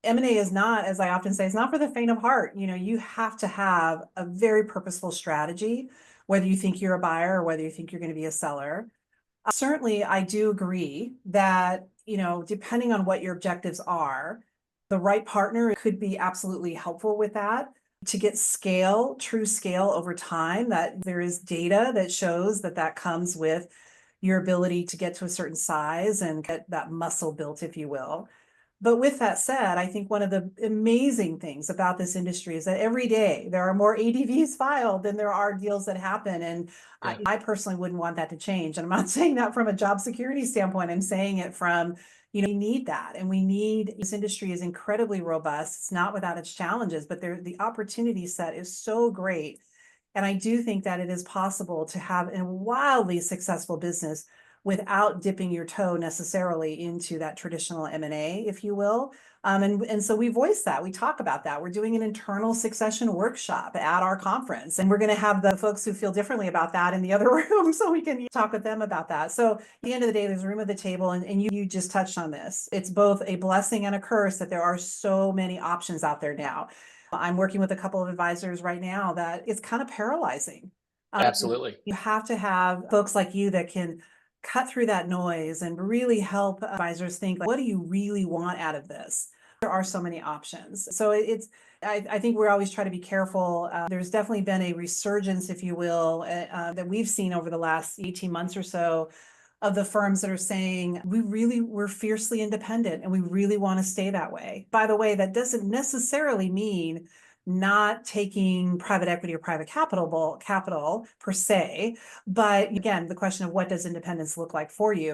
M&A is not, as I often say, it's not for the faint of heart. You have to have a very purposeful strategy, whether you think you're a buyer or whether you think you're going to be a seller. Certainly, I do agree that, depending on what your objectives are, the right partner could be absolutely helpful with that to get scale, true scale over time, that there is data that shows that that comes with your ability to get to a certain size and get that muscle built, if you will. But with that said, I think one of the amazing things about this industry is that every day there are more ADVs filed than there are deals that happen. And Yeah. I personally wouldn't want that to change. And I'm not saying that from a job security standpoint. I'm saying it from, we need that. And we need, this industry is incredibly robust. It's not without its challenges, but the opportunity set is so great. And I do think that it is possible to have a wildly successful business without dipping your toe necessarily into that traditional M&A, if you will. And so we voice that, we talk about that. We're doing an internal succession workshop at our conference, and we're going to have the folks who feel differently about that in the other room so we can talk with them about that. So at the end of the day, there's room at the table, and you just touched on this. It's both a blessing and a curse that there are so many options out there now. I'm working with a couple of advisors right now that it's kind of paralyzing. Absolutely. You have to have folks like you that can cut through that noise and really help advisors think, like, what do you really want out of this? There are so many options. So I think we're always trying to be careful. There's definitely been a resurgence, if you will, that we've seen over the last 18 months or so of the firms that are saying, we're fiercely independent and we really want to stay that way. By the way, that doesn't necessarily mean not taking private equity or private capital per se. But again, the question of what does independence look like for you?